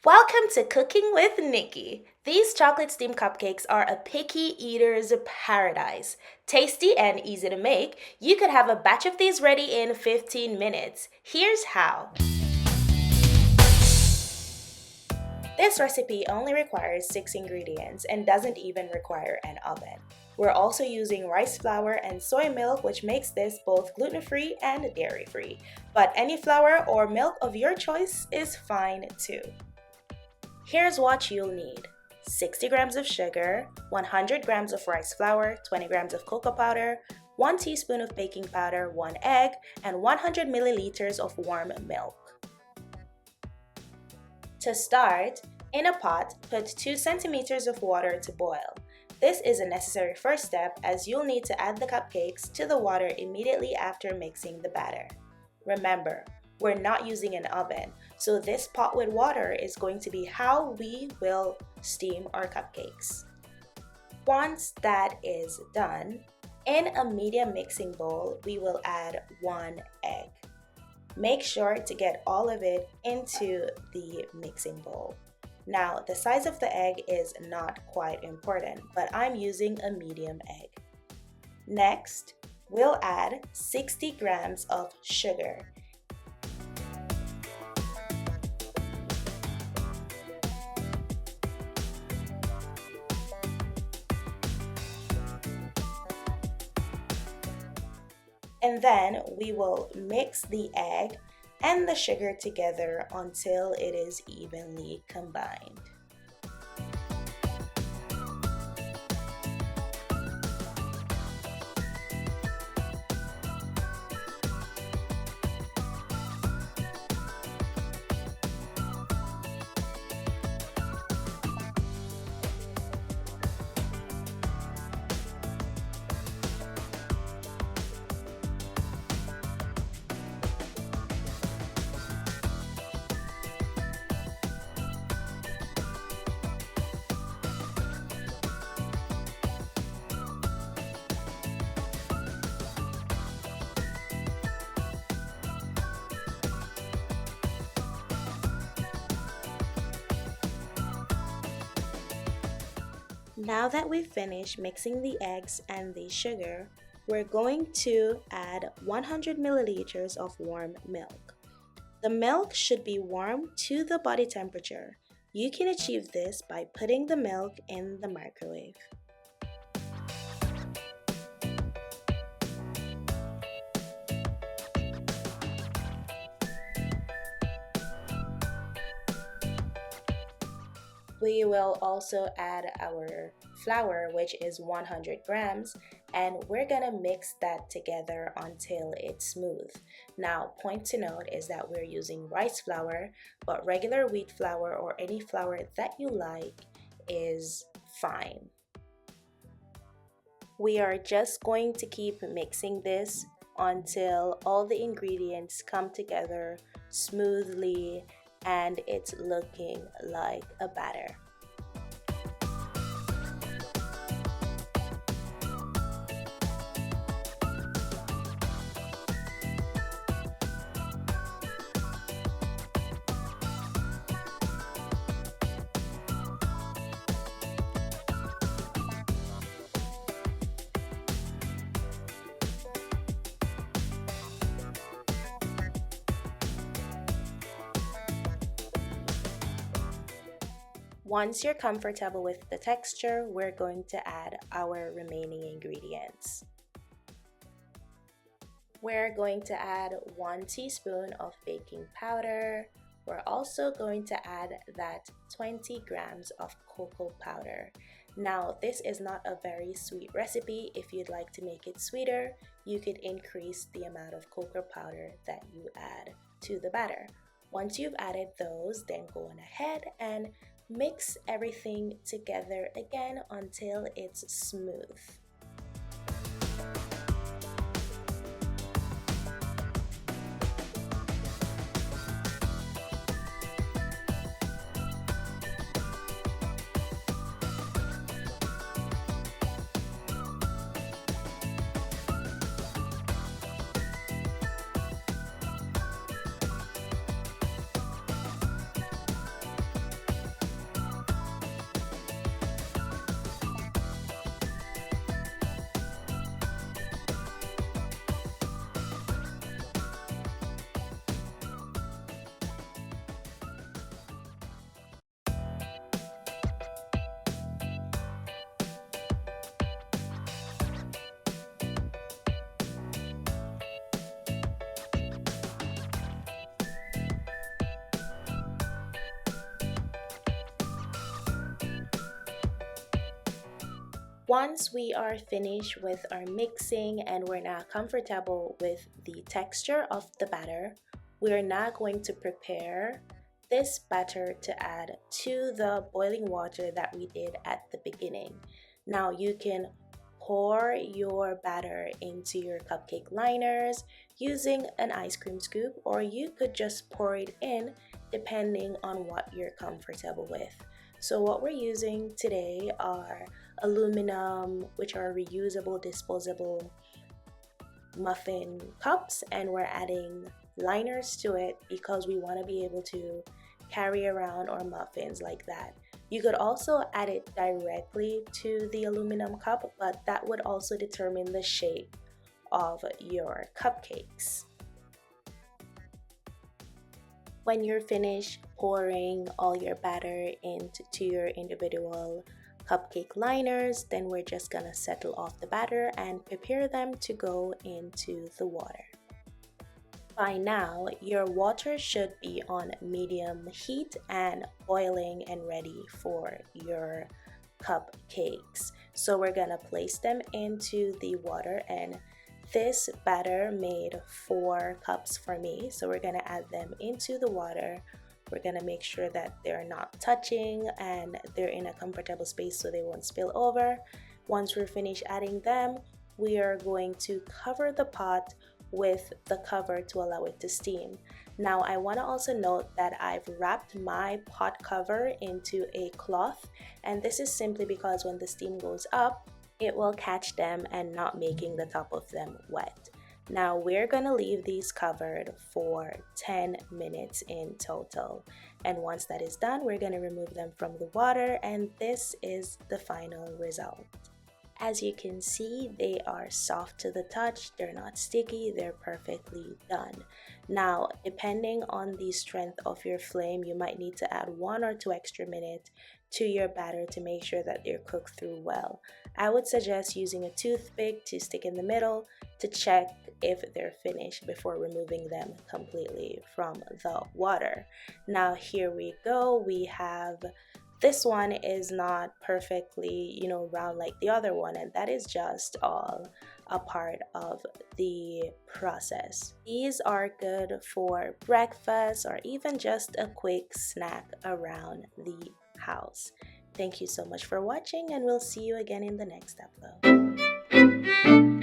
Welcome to Cooking with Nikki. These chocolate steamed cupcakes are a picky eater's paradise. Tasty and easy to make, you could have a batch of these ready in 15 minutes. Here's how. This recipe only requires 6 ingredients and doesn't even require an oven. We're also using rice flour and soy milk, which makes this both gluten-free and dairy-free. But any flour or milk of your choice is fine too. Here's what you'll need: 60 grams of sugar, 100 grams of rice flour, 20 grams of cocoa powder, 1 teaspoon of baking powder, 1 egg, and 100 milliliters of warm milk. To start, in a pot, put 2 centimeters of water to boil. This is a necessary first step as you'll need to add the cupcakes to the water immediately after mixing the batter. Remember, we're not using an oven, so this pot with water is going to be how we will steam our cupcakes. Once that is done, in a medium mixing bowl, we will add 1 egg. Make sure to get all of it into the mixing bowl. Now, the size of the egg is not quite important, but I'm using a medium egg. Next, we'll add 60 grams of sugar. And then we will mix the egg and the sugar together until it is evenly combined. Now that we've finished mixing the eggs and the sugar, we're going to add 100 milliliters of warm milk. The milk should be warm to the body temperature. You can achieve this by putting the milk in the microwave. We will also add our flour, which is 100 grams, and we're gonna mix that together until it's smooth. Now, point to note is that we're using rice flour, but regular wheat flour or any flour that you like is fine. We are just going to keep mixing this until all the ingredients come together smoothly and it's looking like a batter. Once you're comfortable with the texture, we're going to add our remaining ingredients. We're going to add 1 teaspoon of baking powder. We're also going to add that 20 grams of cocoa powder. Now, this is not a very sweet recipe. If you'd like to make it sweeter, you could increase the amount of cocoa powder that you add to the batter. Once you've added those, then go on ahead and mix everything together again until it's smooth. Once we are finished with our mixing and we're now comfortable with the texture of the batter, we're now going to prepare this batter to add to the boiling water that we did at the beginning. Now you can pour your batter into your cupcake liners using an ice cream scoop, or you could just pour it in depending on what you're comfortable with. So what we're using today are aluminum, which are reusable, disposable muffin cups, and we're adding liners to it because we want to be able to carry around our muffins like that. You could also add it directly to the aluminum cup, but that would also determine the shape of your cupcakes. When you're finished pouring all your batter into your individual cupcake liners, then we're just gonna settle off the batter and prepare them to go into the water. By now, your water should be on medium heat and boiling and ready for your cupcakes. So we're gonna place them into the water, and this batter made 4 cups for me. So we're gonna add them into the water. We're gonna make sure that they're not touching and they're in a comfortable space so they won't spill over. Once we're finished adding them, we are going to cover the pot with the cover to allow it to steam. Now I want to also note that I've wrapped my pot cover into a cloth, and this is simply because when the steam goes up, it will catch them and not making the top of them wet. Now we're gonna leave these covered for 10 minutes in total, and once that is done, we're gonna remove them from the water, and this is the final result. As you can see, they are soft to the touch, they're not sticky, they're perfectly done. Now, depending on the strength of your flame, you might need to add 1 or 2 extra minutes to your batter to make sure that they're cooked through well. I would suggest using a toothpick to stick in the middle to check if they're finished before removing them completely from the water. Now here we go, we have this one is not perfectly, round like the other one, and that is just all a part of the process. These are good for breakfast or even just a quick snack around the house. Thank you so much for watching, and we'll see you again in the next upload.